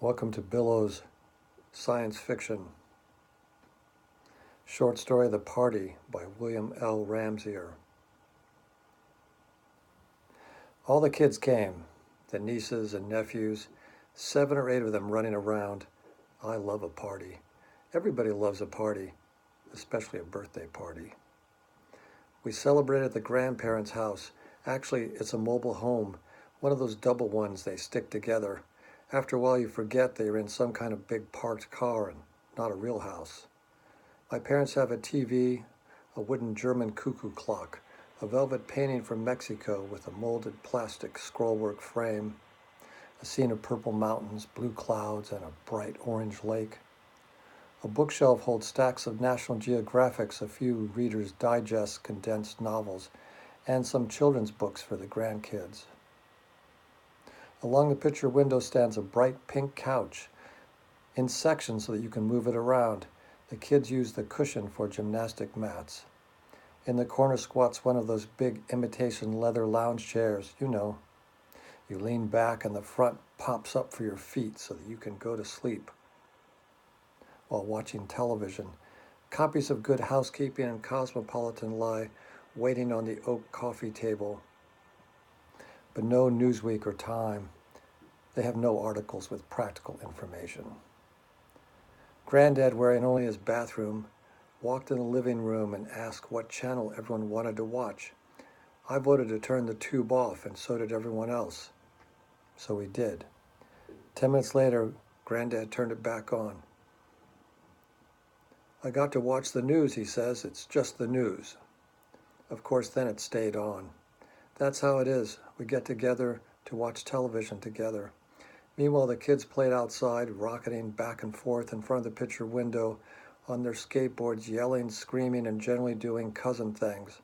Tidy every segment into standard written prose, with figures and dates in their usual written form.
Welcome to Billo's Science Fiction. Short story The Party by William L. Ramseyer. All the kids came, the nieces and nephews, 7 or 8 of them running around. I love a party. Everybody loves a party, especially a birthday party. We celebrated at the grandparents' house. Actually, it's a mobile home, one of those double ones they stick together. After a while, you forget they are in some kind of big parked car and not a real house. My parents have a TV, a wooden German cuckoo clock, a velvet painting from Mexico with a molded plastic scrollwork frame, a scene of purple mountains, blue clouds, and a bright orange lake. A bookshelf holds stacks of National Geographics, a few Reader's Digest condensed novels, and some children's books for the grandkids. Along the picture window stands a bright pink couch in sections so that you can move it around. The kids use the cushion for gymnastic mats. In the corner squats one of those big imitation leather lounge chairs, you know. You lean back and the front pops up for your feet so that you can go to sleep while watching television. Copies of Good Housekeeping and Cosmopolitan lie waiting on the oak coffee table, but no Newsweek or Time. They have no articles with practical information. Granddad, wearing only his bathroom, walked in the living room and asked what channel everyone wanted to watch. I voted to turn the tube off, and so did everyone else. So we did. 10 minutes later, Granddad turned it back on. I got to watch the news, he says. It's just the news. Of course, then it stayed on. That's how it is. We get together to watch television together. Meanwhile, the kids played outside, rocketing back and forth in front of the picture window on their skateboards, yelling, screaming, and generally doing cousin things.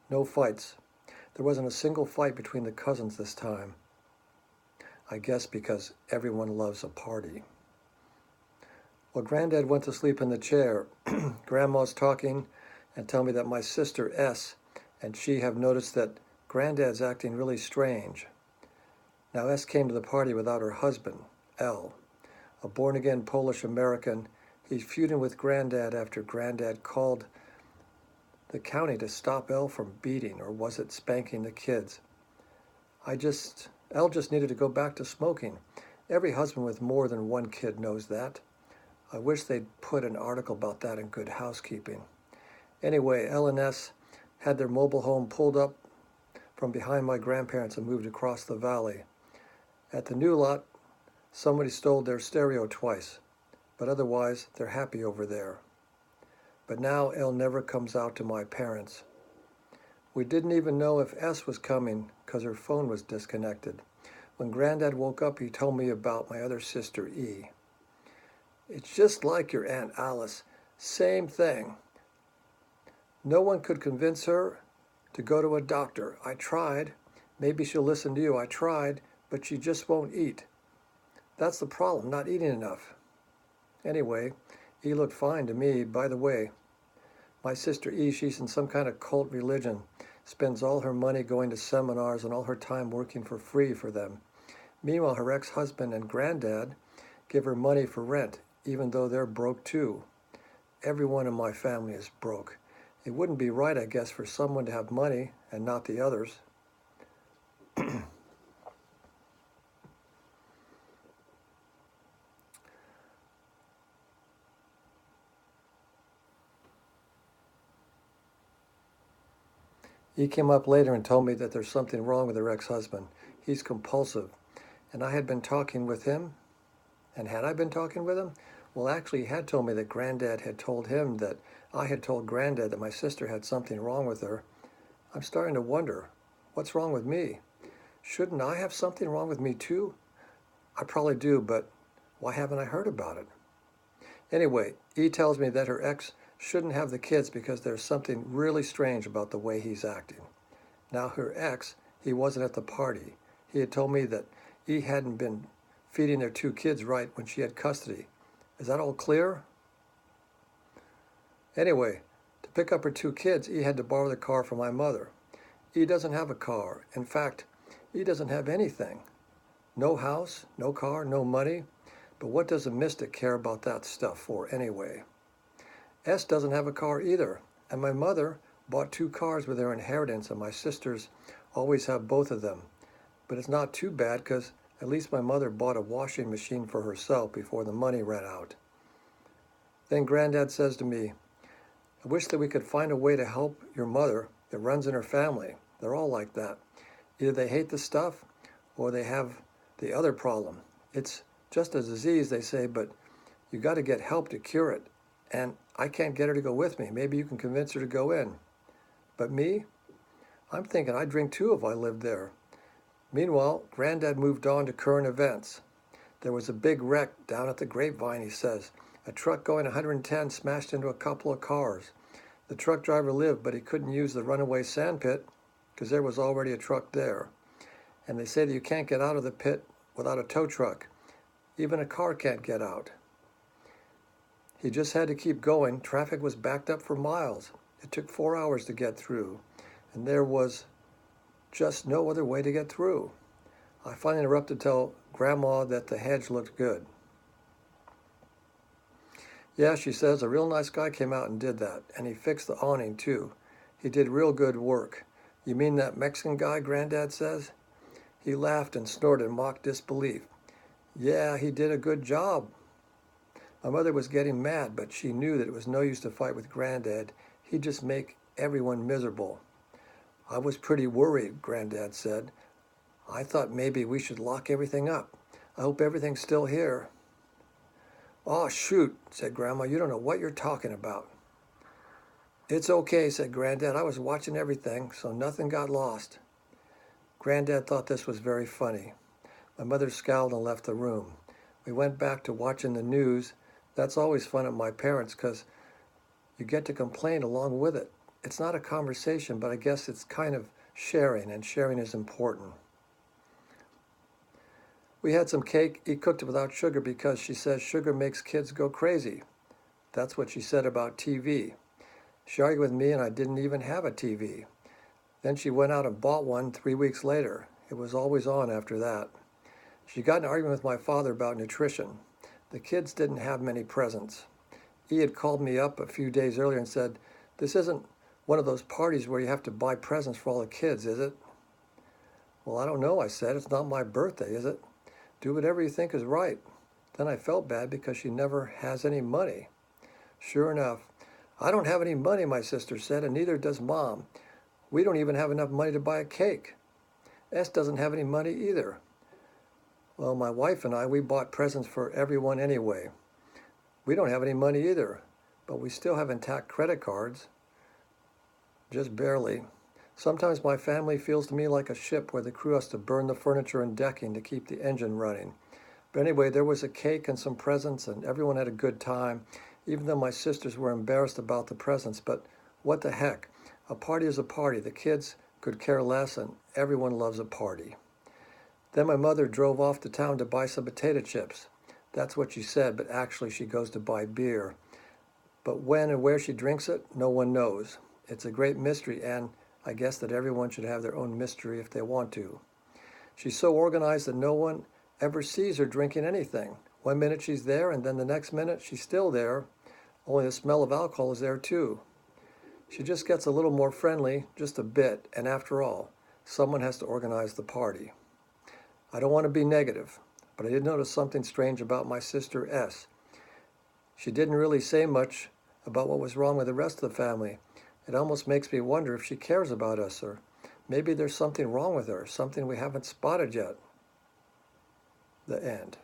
No fights. There wasn't a single fight between the cousins this time. I guess because everyone loves a party. Well, Granddad went to sleep in the chair. Grandma's talking and tell me that my sister S and she have noticed that Granddad's acting really strange. Now S came to the party without her husband, L, a born-again Polish American. He's feuding with Granddad after Granddad called the county to stop L from beating, or was it spanking the kids? L just needed to go back to smoking. Every husband with more than one kid knows that. I wish they'd put an article about that in Good Housekeeping. Anyway, L and S had their mobile home pulled up from behind my grandparents and moved across the valley. At the new lot, somebody stole their stereo twice, but otherwise they're happy over there. But now L never comes out to my parents. We didn't even know if S was coming because her phone was disconnected. When Granddad woke up, he told me about my other sister E. It's just like your Aunt Alice. Same thing. No one could convince her to go to a doctor. I tried. Maybe she'll listen to you. I tried, but she just won't eat. That's the problem, not eating enough. Anyway, E looked fine to me. By the way, my sister E, she's in some kind of cult religion, spends all her money going to seminars and all her time working for free for them. Meanwhile, her ex-husband and Granddad give her money for rent, even though they're broke too. Everyone in my family is broke. It wouldn't be right, I guess, for someone to have money and not the others. He came up later and told me that there's something wrong with her ex-husband. He's compulsive. And I had been talking with him. And had I been talking with him? Well, actually, he had told me that Granddad had told him that I had told Granddad that my sister had something wrong with her. I'm starting to wonder, what's wrong with me? Shouldn't I have something wrong with me too? I probably do, but why haven't I heard about it? Anyway, E tells me that her ex shouldn't have the kids because there's something really strange about the way he's acting. Now her ex, he wasn't at the party. He had told me that E hadn't been feeding their 2 kids right when she had custody. Is that all clear? Anyway, to pick up her 2 kids, E had to borrow the car from my mother. E doesn't have a car. In fact, E doesn't have anything. No house, no car, no money. But what does a mystic care about that stuff for anyway? S doesn't have a car either, and my mother bought 2 cars with her inheritance, and my sisters always have both of them. But it's not too bad because at least my mother bought a washing machine for herself before the money ran out. Then Granddad says to me, I wish that we could find a way to help your mother that runs in her family. They're all like that. Either they hate the stuff or they have the other problem. It's just a disease, they say, but you got to get help to cure it. And I can't get her to go with me. Maybe you can convince her to go in. But me? I'm thinking I'd drink too if I lived there. Meanwhile, Granddad moved on to current events. There was a big wreck down at the Grapevine, he says. A truck going 110 smashed into a couple of cars. The truck driver lived, but he couldn't use the runaway sand pit because there was already a truck there. And they say that you can't get out of the pit without a tow truck. Even a car can't get out. He just had to keep going. Traffic was backed up for miles. It took 4 hours to get through, and there was just no other way to get through. I finally interrupted to tell Grandma that the hedge looked good. Yeah, she says, a real nice guy came out and did that, and he fixed the awning too. He did real good work. You mean that Mexican guy, Granddad says? He laughed and snorted in mock disbelief. Yeah, he did a good job. My mother was getting mad, but she knew that it was no use to fight with Granddad. He'd just make everyone miserable. I was pretty worried, Granddad said. I thought maybe we should lock everything up. I hope everything's still here. Oh, shoot, said Grandma. You don't know what you're talking about. It's okay, said Granddad. I was watching everything, so nothing got lost. Granddad thought this was very funny. My mother scowled and left the room. We went back to watching the news. That's always fun at my parents' because you get to complain along with it. It's not a conversation, but I guess it's kind of sharing, and sharing is important. We had some cake. He cooked it without sugar because she says sugar makes kids go crazy. That's what she said about TV. She argued with me and I didn't even have a TV. Then she went out and bought one 3 weeks later. It was always on after that. She got in an argument with my father about nutrition. The kids didn't have many presents. He had called me up a few days earlier and said, this isn't one of those parties where you have to buy presents for all the kids, is it? Well, I don't know, I said. It's not my birthday, is it? Do whatever you think is right. Then I felt bad because she never has any money. Sure enough, I don't have any money, my sister said, and neither does Mom. We don't even have enough money to buy a cake. S doesn't have any money either. Well, my wife and I, we bought presents for everyone anyway. We don't have any money either, but we still have intact credit cards. Just barely. Sometimes my family feels to me like a ship where the crew has to burn the furniture and decking to keep the engine running. But anyway, there was a cake and some presents, and everyone had a good time, even though my sisters were embarrassed about the presents. But what the heck? A party is a party. The kids could care less, and everyone loves a party. Then my mother drove off to town to buy some potato chips. That's what she said, but actually she goes to buy beer. But when and where she drinks it, no one knows. It's a great mystery, and I guess that everyone should have their own mystery if they want to. She's so organized that no one ever sees her drinking anything. 1 minute she's there, and then the next minute she's still there, only the smell of alcohol is there too. She just gets a little more friendly, just a bit, and after all, someone has to organize the party. I don't want to be negative, but I did notice something strange about my sister S. She didn't really say much about what was wrong with the rest of the family. It almost makes me wonder if she cares about us, or maybe there's something wrong with her, something we haven't spotted yet. The end.